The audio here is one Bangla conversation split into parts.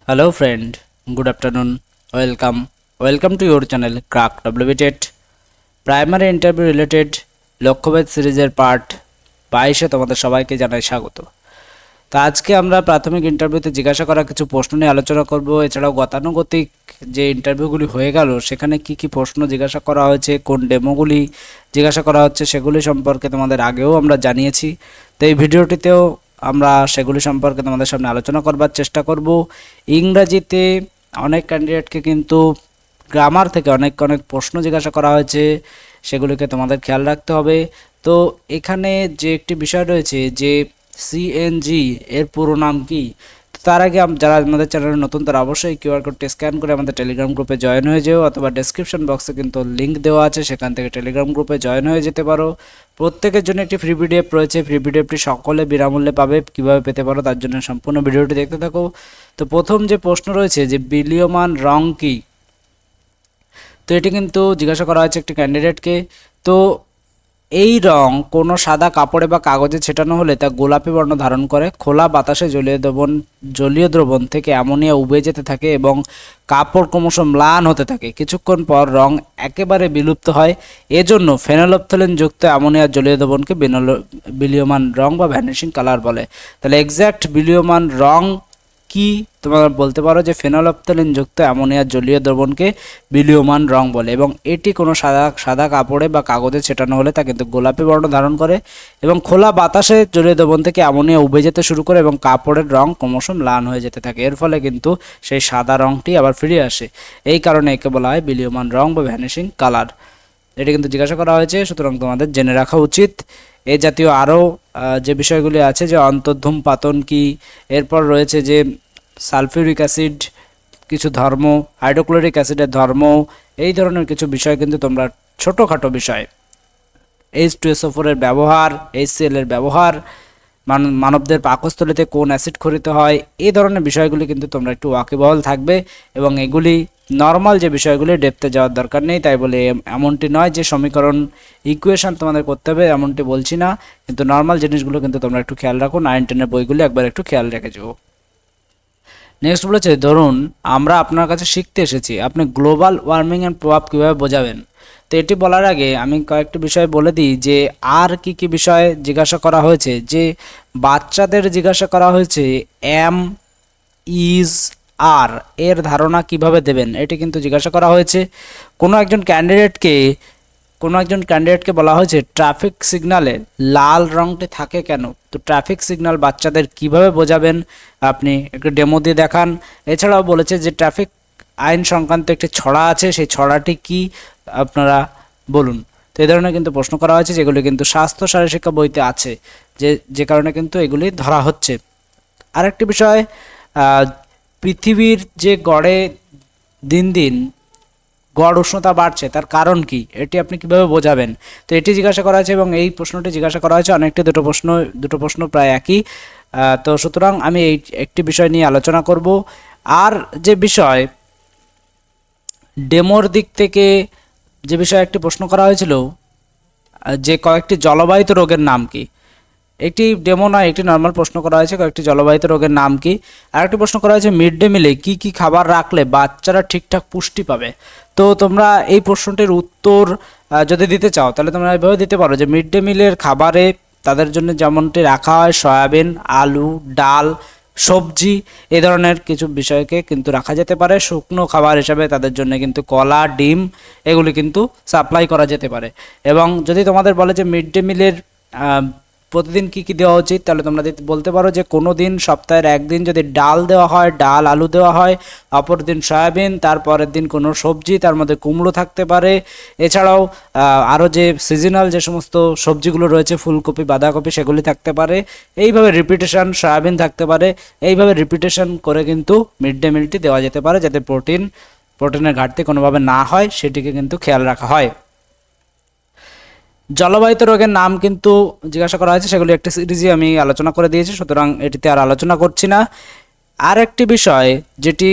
Hello friend, good afternoon. Welcome to your channel Crack WBTET. Primary interview related লক্ষ্যভেদ সিরিজের পার্ট 22-এ তোমাদের সবাইকে জানাই স্বাগত। তো আজকে আমরা প্রাথমিক ইন্টারভিউতে জিজ্ঞাসা করা কিছু প্রশ্ন নিয়ে আলোচনা করব। এছাড়াও গতানুগতিক যে ইন্টারভিউগুলি হয়ে গেল সেখানে কি প্রশ্ন জিজ্ঞাসা করা হয়েছে, কোন ডেমোগুলি জিজ্ঞাসা করা হচ্ছে সেগুলি সম্পর্কে তোমাদের আগেও আমরা জানিয়েছি। তো এই ভিডিওটিতেও আমরা সেগুলি সম্পর্কে তোমাদের সামনে আলোচনা করবার চেষ্টা করব। ইংরাজিতে অনেক ক্যান্ডিডেটকে কিন্তু গ্রামার থেকে অনেক প্রশ্ন জিজ্ঞাসা করা হয়েছে, সেগুলিকে তোমাদের খেয়াল রাখতে হবে। তো এখানে যে একটি বিষয় রয়েছে যে সিএনজি এর পুরো নাম কি, তার আগে যারা আমাদের চ্যানেলে নতুন তারা অবশ্যই কিউআর কোডটি স্ক্যান করে আমাদের টেলিগ্রাম গ্রুপে জয়েন হয়ে যেও, অথবা ডেসক্রিপশন বক্সে কিন্তু লিঙ্ক দেওয়া আছে, সেখান থেকে টেলিগ্রাম গ্রুপে জয়েন হয়ে যেতে পারো। প্রত্যেকের জন্য একটি ফ্রি পিডিএফ রয়েছে, ফ্রি পিডিএফটি সকলে বিনামূল্যে পাবে। কিভাবে পেতে পারো তার জন্য সম্পূর্ণ ভিডিওটি দেখতে থাকো। তো প্রথম যে প্রশ্ন রয়েছে যে বিলীয়মান রং কি, তো এটি কিন্তু জিজ্ঞাসা করা হয়েছে একটি ক্যান্ডিডেটকে। তো এই রং কোনো সাদা কাপড়ে বা কাগজে ছেটানো হলে তা গোলাপি বর্ণ ধারণ করে, খোলা বাতাসে জলীয় দ্রবণ থেকে অ্যামোনিয়া উবে যেতে থাকে এবং কাপড় ক্রমশ ম্লান হতে থাকে। কিছুক্ষণ পর রং একেবারে বিলুপ্ত হয়। এজন্য ফেনোলফথলিন যুক্ত অ্যামোনিয়ার জলীয় দ্রবণকে বিলীয়মান রং বা ভ্যানিশিং কালার বলে। তাহলে এক্স্যাক্ট বিলীয়মান রং কি তোমরা বলতে পারো যে ফেনোলফথলিন যুক্ত অ্যামোনিয়ার জলীয় দ্রবণকে বিলীয়মান রং বলে, এবং এটি কোনো সাদা কাপড়ে বা কাগজে ছেটানো হলে তা কিন্তু গোলাপি বর্ণ ধারণ করে এবং খোলা বাতাসে জলীয় দ্রবণ থেকে অ্যামোনিয়া উবে যেতে শুরু করে এবং কাপড়ের রং ক্রমশ ম্লান হয়ে যেতে থাকে। এর ফলে কিন্তু সেই সাদা রংটি আবার ফিরে আসে। এই কারণে একে বলা হয় বিলীয়মান রং বা ভ্যানিশিং কালার। এটি কিন্তু জিজ্ঞাসা করা হয়েছে, সুতরাং তোমাদের জেনে রাখা উচিত। এই জাতীয় আরও যে বিষয়গুলি আছে যে অন্তর্ধূমপাতন কি, এরপর রয়েছে যে সালফিউরিক অ্যাসিড কিছু ধর্ম, হাইড্রোক্লোরিক অ্যাসিডের ধর্ম, এই ধরনের কিছু বিষয় কিন্তু তোমরা ছোটোখাটো বিষয়, H2SO4 এর ব্যবহার, HCl এর ব্যবহার, মানবদের পাকস্থলীতে কোন অ্যাসিড খরিত হয়, এই ধরনের বিষয়গুলি কিন্তু তোমরা একটু ওয়াকিবহাল থাকবে। এবং এগুলি নর্মাল যে বিষয়গুলি ডেপথে যাওয়ার দরকার নেই, তাই বলে এমনটি নয় যে সমীকরণ ইকুয়েশন তোমাদের করতে হবে, এমনটি বলছি না, কিন্তু নর্মাল জিনিসগুলো কিন্তু তোমরা একটু খেয়াল রাখো। 9-10-এর বইগুলি একবার একটু খেয়াল রেখে যাও। নেক্সট বলেছে, ধরুন আমরা আপনার কাছে শিখতে এসেছি, আপনি গ্লোবাল ওয়ার্মিং এর প্রভাব কীভাবে বোঝাবেন। তো এটি বলার আগে আমি কয়েকটি বিষয় বলে দিই যে আর কি বিষয় জিজ্ঞাসা করা হয়েছে। যে বাচ্চাদের জিজ্ঞাসা করা হয়েছে এম ইজ আর এর ধারণা কিভাবে দেবেন, এটি কিন্তু জিজ্ঞাসা করা হয়েছে। কোনো একজন ক্যান্ডিডেটকে বলা হয়েছে ট্রাফিক সিগন্যালে লাল রংটি থাকে কেন। তো ট্রাফিক সিগন্যাল বাচ্চাদের কিভাবে বোঝাবেন, আপনি একটু ডেমো দিয়ে দেখান। এছাড়াও বলেছে যে ট্রাফিক আইন সংক্রান্ত একটি ছড়া আছে, সেই ছড়াটি কি আপনারা বলুন। তো এই ধরনের কিন্তু প্রশ্ন করা হয়েছে, যেগুলি কিন্তু স্বাস্থ্য শারীরশিক্ষা বইতে আছে, যে কারণে কিন্তু এগুলি ধরা হচ্ছে। আরেকটি বিষয়, পৃথিবীর যে দিন দিন গড় উষ্ণতা বাড়ছে তার কারণ কি, এটি আপনি কিভাবে বোঝাবেন। তো এটি জিজ্ঞাসা করা হয়েছে এবং এই প্রশ্নটি জিজ্ঞাসা করা হয়েছে অনেকটি, দুটো প্রশ্ন প্রায় একই। তো সুতরাং আমি এই একটি বিষয় নিয়ে আলোচনা করব। আর যে বিষয় ডেমোর দিক থেকে যে বিষয়ে একটি প্রশ্ন করা হয়েছিল যে কয়েকটি জলবাহিত রোগের নাম কি, একটি ডেমো নয়, একটি নর্মাল প্রশ্ন করা হয়েছে কয়েকটি জলবাহিত রোগের নাম কি। আর একটি প্রশ্ন করা হয়েছে মিড ডে মিলে কি খাবার রাখলে বাচ্চারা ঠিকঠাক পুষ্টি পাবে। তো তোমরা এই প্রশ্নটির উত্তর যদি দিতে চাও তাহলে তোমরা এভাবে দিতে পারো যে মিড ডে মিলের খাবারে তাদের জন্য যেমনটি রাখা হয় সয়াবিন, আলু, ডাল, সবজি, এই ধরনের কিছু বিষয়কে কিন্তু রাখা যেতে পারে। শুকনো খাবার হিসাবে তাদের জন্য কিন্তু কলা, ডিম এগুলি কিন্তু সাপ্লাই করা যেতে পারে। এবং যদি তোমাদের বলে যে মিড ডে মিলের প্রতিদিন কি দেওয়া উচিত, তাহলে তোমরা বলতে পারো যে কোনো দিন সপ্তাহের একদিন যদি ডাল দেওয়া হয়, ডাল আলু দেওয়া হয়, অপর দিন সয়াবিন, তারপরের দিন কোনো সবজি, তার মধ্যে কুমড়ো থাকতে পারে। এছাড়াও আরও যে সিজনাল যে সমস্ত সবজিগুলো রয়েছে ফুলকপি, বাঁধাকপি, সেগুলি থাকতে পারে। এইভাবে রিপিটেশন, সয়াবিন থাকতে পারে। এইভাবে রিপিটেশন করে কিন্তু মিড ডে মিলটি দেওয়া যেতে পারে, যাতে প্রোটিনের ঘাটতি কোনোভাবে না হয় সেটিকে কিন্তু খেয়াল রাখা হয়। জলবাহিত রোগের নাম কিন্তু জিজ্ঞাসা করা হয়েছে, সেগুলি একটি সিরিজে আমি আলোচনা করে দিয়েছি, সুতরাং এটিতে আর আলোচনা করছি না। আর একটি বিষয় যেটি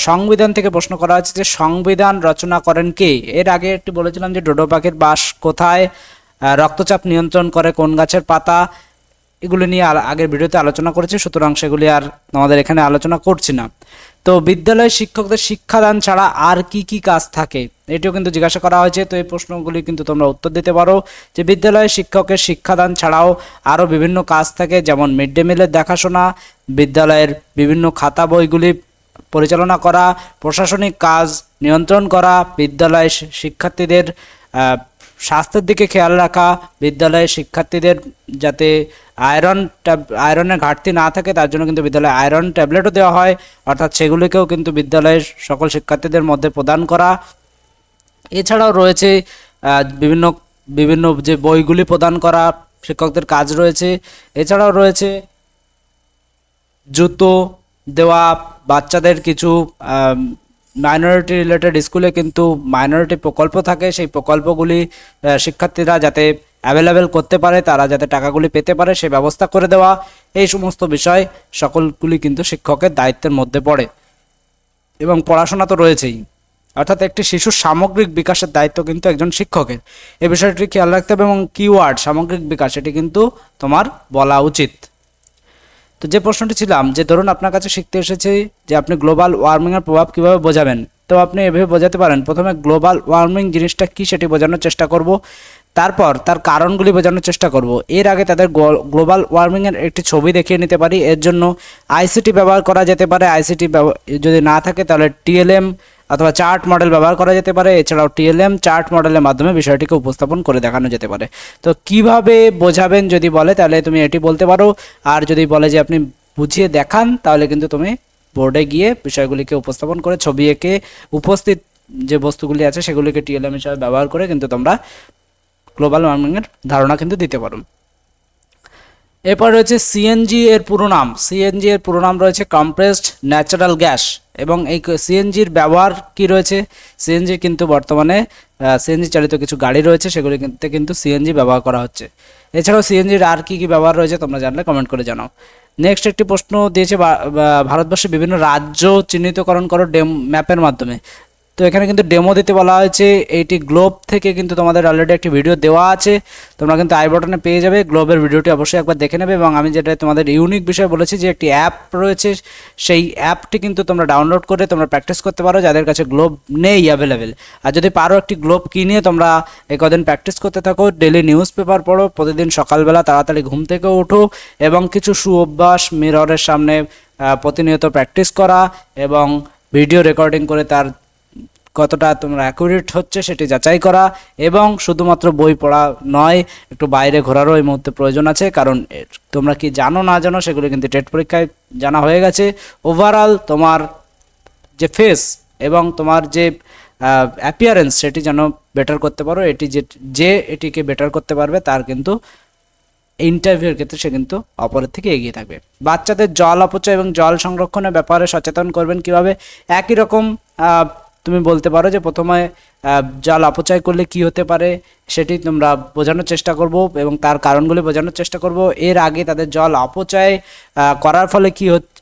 সংবিধান থেকে প্রশ্ন করা হয়েছে যে সংবিধান রচনা করেন কে। এর আগে একটি বলেছিলাম যে ডোডো পাখির বাস কোথায়, রক্তচাপ নিয়ন্ত্রণ করে কোন গাছের পাতা, এগুলো নিয়ে আগের ভিডিওতে আলোচনা করেছি, সুতরাং সেগুলি আর আমাদের এখানে আলোচনা করছি না। তো বিদ্যালয়ের শিক্ষকদের শিক্ষাদান ছাড়া আর কি কি কাজ থাকে, এটিও কিন্তু জিজ্ঞাসা করা হয়েছে। তো এই প্রশ্নগুলি কিন্তু তোমরা উত্তর দিতে পারো যে বিদ্যালয়ের শিক্ষকের শিক্ষাদান ছাড়াও আরও বিভিন্ন কাজ থাকে, যেমন মিড ডে মিলের দেখাশোনা, বিদ্যালয়ের বিভিন্ন খাতা বইগুলি পরিচালনা করা, প্রশাসনিক কাজ নিয়ন্ত্রণ করা, বিদ্যালয়ের শিক্ষার্থীদের স্বাস্থ্যের দিকে খেয়াল রাখা, বিদ্যালয়ের শিক্ষার্থীদের যাতে আয়রনের ঘাটতি না থাকে তার জন্য কিন্তু বিদ্যালয়ে আয়রন ট্যাবলেটও দেওয়া হয়, অর্থাৎ সেগুলিকেও কিন্তু বিদ্যালয়ের সকল শিক্ষার্থীদের মধ্যে প্রদান করা। এছাড়াও রয়েছে বিভিন্ন বিভিন্ন যে বইগুলি প্রদান করা শিক্ষকদের কাজ রয়েছে। এছাড়াও রয়েছে জুতো দেওয়া, বাচ্চাদের কিছু মাইনরিটি রিলেটেড স্কুলে কিন্তু মাইনরিটি প্রকল্প থাকে, সেই প্রকল্পগুলি শিক্ষার্থীরা যাতে অ্যাভেলেবেল করতে পারে, তারা যাতে টাকাগুলি পেতে পারে সেই ব্যবস্থা করে দেওয়া। এই সমস্ত বিষয় সকলগুলি কিন্তু শিক্ষকের দায়িত্বের মধ্যে পড়ে। এবং পড়াশোনা তো রয়েছেই, অর্থাৎ একটি শিশুর সামগ্রিক বিকাশের দায়িত্ব কিন্তু একজন শিক্ষকের। এই বিষয়টি খেয়াল রাখতে হবে। এবং কিওয়ার্ড সামগ্রিক বিকাশ, এটি কিন্তু তোমার বলা উচিত। তো যে প্রশ্নটি ছিলাম যে ধরুন আপনার কাছে শিখতে এসেছে যে আপনি গ্লোবাল ওয়ার্মিংয়ের প্রভাব কীভাবে বোঝাবেন, তো আপনি এভাবে বোঝাতে পারেন। প্রথমে গ্লোবাল ওয়ার্মিং জিনিসটা কী সেটি বোঝানোর চেষ্টা করব, তারপর তার কারণগুলি বোঝানোর চেষ্টা করব। এর আগে তাদের গ্লোবাল ওয়ার্মিংয়ের একটি ছবি দেখিয়ে নিতে পারি। এর জন্য আইসিটি ব্যবহার করা যেতে পারে। আইসিটি যদি না থাকে তাহলে টিএলএম অথবা চার্ট মডেল ব্যবহার করা যেতে পারে। এছাড়াও টিএলএম চার্ট মডেলের মাধ্যমে বিষয়টিকে উপস্থাপন করে দেখানো যেতে পারে। তো কিভাবে বোঝাবেন যদি বলে তাহলে তুমি এটি বলতে পারো, আর যদি বলে যে আপনি বুঝিয়ে দেখান তাহলে কিন্তু তুমি বোর্ডে গিয়ে বিষয়গুলিকে উপস্থাপন করে ছবি এঁকে উপস্থিত যে বস্তুগুলি আছে সেগুলিকে টিএলএম হিসাবে ব্যবহার করে কিন্তু তোমরা গ্লোবাল ওয়ার্মিংয়ের ধারণা কিন্তু দিতে পারো। এরপর রয়েছে সিএনজি এর পুরো নাম। সিএনজি এর পুরো নাম রয়েছে কম্প্রেসড ন্যাচারাল গ্যাস। এবং এই সিএনজির ব্যবহার কি রয়েছে, সিএনজি কিন্তু বর্তমানে সিএনজি চালিত কিছু গাড়ি রয়েছে সেগুলিতে কিন্তু সিএনজি ব্যবহার করা হচ্ছে। এছাড়াও সিএনজির আর কি কি ব্যবহার রয়েছে তোমরা জানলে কমেন্ট করে জানাও। নেক্সট একটি প্রশ্ন দিয়েছে ভারতবর্ষের বিভিন্ন রাজ্য চিহ্নিতকরণ করো ম্যাপের মাধ্যমে। তো এখানে কিন্তু ডেমো দিতে বলা হয়েছে। এইটি গ্লোব থেকে কিন্তু তোমাদের অলরেডি একটি ভিডিও দেওয়া আছে, তোমরা কিন্তু আই বাটনে পেয়ে যাবে। গ্লোবের ভিডিওটি অবশ্যই একবার দেখে নেবে। এবং আমি যেটা তোমাদের ইউনিক বিষয় বলেছি যে একটি অ্যাপ রয়েছে, সেই অ্যাপটি কিন্তু তোমরা ডাউনলোড করে তোমরা প্র্যাকটিস করতে পারো যাদের কাছে গ্লোব নেই অ্যাভেলেবেল। আর যদি পারো একটি গ্লোব কিনে তোমরা এই কদিন প্র্যাকটিস করতে থাকো। ডেলি নিউজ পেপার পড়ো, প্রতিদিন সকালবেলা তাড়াতাড়ি ঘুম থেকে ওঠো এবং কিছু সুঅভ্যাস মিররের সামনে প্রতিনিয়ত প্র্যাকটিস করা এবং ভিডিও রেকর্ডিং করে তার কতটা তোমরা অ্যাকুরেট হচ্ছে সেটি যাচাই করা। এবং শুধুমাত্র বই পড়া নয়, একটু বাইরে ঘোরারও এই মুহূর্তে প্রয়োজন আছে, কারণ তোমরা কি জানো না জানো সেগুলো কিন্তু টেট পরীক্ষায় জানা হয়ে গেছে। ওভারঅল তোমার যে ফেস এবং তোমার যে অ্যাপিয়ারেন্স সেটি যেন বেটার করতে পারো। এটি যে এটিকে বেটার করতে পারবে তার কিন্তু ইন্টারভিউর ক্ষেত্রে সে কিন্তু অপরের থেকে এগিয়ে থাকবে। বাচ্চাদের জল অপচয় এবং জল সংরক্ষণের ব্যাপারে সচেতন করবেন কিভাবে, একই রকম তুমি বলতে পারো যে প্রথমে জল অপচয় করলে কি হতে পারে সেটি তোমরা বোঝানোর চেষ্টা করব এবং তার কারণগুলি বোঝানোর চেষ্টা করব। এর আগে তাদের জল অপচয় করার ফলে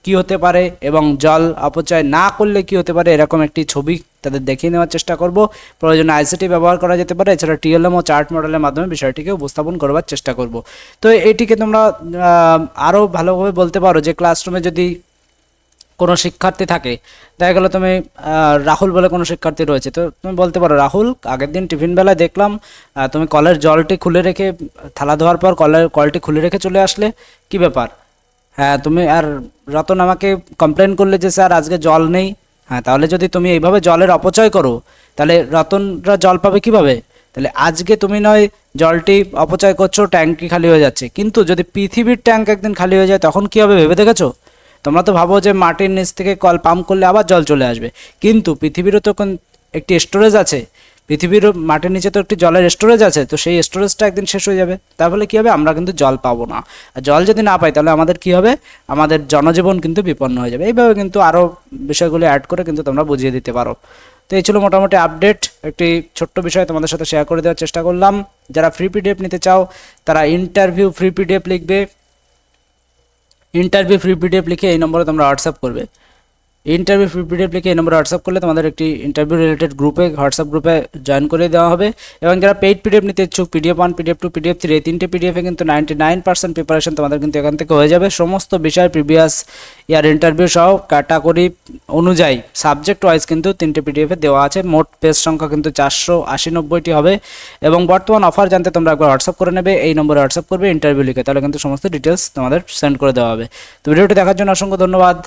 কি হতে পারে এবং জল অপচয় না করলে কি হতে পারে এরকম একটি ছবি তাদের দেখিয়ে নেওয়ার চেষ্টা করব। প্রয়োজনে আইসিটি ব্যবহার করা যেতে পারে। এছাড়া টিএলএম ও চার্ট মডেলের মাধ্যমে বিষয়টিকে উপস্থাপন করবার চেষ্টা করব। তো এটিকে তোমরা আরও ভালোভাবে বলতে পারো যে ক্লাসরুমে যদি কোনো শিক্ষার্থী থাকে, দেখা গেলো তুমি রাহুল বলে কোনো শিক্ষার্থী রয়েছে, তো তুমি বলতে পারো রাহুল আগের দিন টিফিন বেলায় দেখলাম তুমি কলের জলটি খুলে রেখে থালা ধোয়ার পর কলটি খুলে রেখে চলে আসলে, কি ব্যাপার? হ্যাঁ তুমি আর রতন আমাকে কমপ্লেন করলে যে স্যার আজকে জল নেই। হ্যাঁ তাহলে যদি তুমি এইভাবে জলের অপচয় করো তাহলে রতনরা জল পাবে কিভাবে? তাহলে আজকে তুমি নয় জলটি অপচয় করছো, ট্যাঙ্কি খালি হয়ে যাচ্ছে, কিন্তু যদি পৃথিবীর ট্যাঙ্ক একদিন খালি হয়ে যায় তখন কি হবে ভেবে দেখেছো? তোমরা তো ভাবো যে মাটির নিচ থেকে কল পাম্প করলে আবার জল চলে আসবে, কিন্তু পৃথিবীরও তো একটি স্টোরেজ আছে, পৃথিবীর মাটির নিচে তো একটি জলের স্টোরেজ আছে, তো সেই স্টোরেজটা একদিন শেষ হয়ে যাবে। তার ফলে কী হবে, আমরা কিন্তু জল পাবো না। আর জল যদি না পাই তাহলে আমাদের কী হবে, আমাদের জনজীবন কিন্তু বিপন্ন হয়ে যাবে। এইভাবে কিন্তু আরও বিষয়গুলি অ্যাড করে কিন্তু তোমরা বুঝিয়ে দিতে পারো। তো এই ছিল মোটামুটি আপডেট, একটি ছোট্ট বিষয় তোমাদের সাথে শেয়ার করে দেওয়ার চেষ্টা করলাম। যারা ফ্রি পিডিএফ নিতে চাও তারা ইন্টারভিউ ফ্রি পিডিএফ লিখবে, ইন্টারভিউ ফ্রি পিডিএফ লিখে এই নম্বরে তোমরা হোয়াটসঅ্যাপ করবে। ইন্টারভিউ পিডিএফ লিখে এই নম্বরে হোয়াটসঅ্যাপ করলে তোমাদের একটি ইন্টারভিউ রিলেটেড গ্রুপে হোয়াটসঅ্যাপ গ্রুপে জয়েন করে দেওয়া হবে। এবং যারা পেইড পিডিএফ নিতে ইচ্ছুক, PDF1, PDF2, PDF3 এই 3টে পিডিএফে কিন্তু 99% প্রিপারেশন তোমাদের কিন্তু এখান থেকে হয়ে যাবে। সমস্ত বিষয় প্রিভিয়াস ইয়ার ইন্টারভিউ সহ ক্যাটাগরি অনুযায়ী সাবজেক্ট ওয়াইজ কিন্তু 3টে পিডিএফে দেওয়া আছে। মোট পেজ সংখ্যা কিন্তু 480-90টি হবে। এবং বর্তমান অফার জানতে তোমরা একবার হোয়াটসঅ্যাপ করে নেবে, এই নম্বরে হোয়াটসঅ্যাপ করবে ইন্টারভিউ লিখে, তাহলে কিন্তু সমস্ত ডিটেলস তোমাদের সেন্ড করে দেওয়া হবে। তো ভিডিওটি দেখার জন্য অসংখ্য ধন্যবাদ।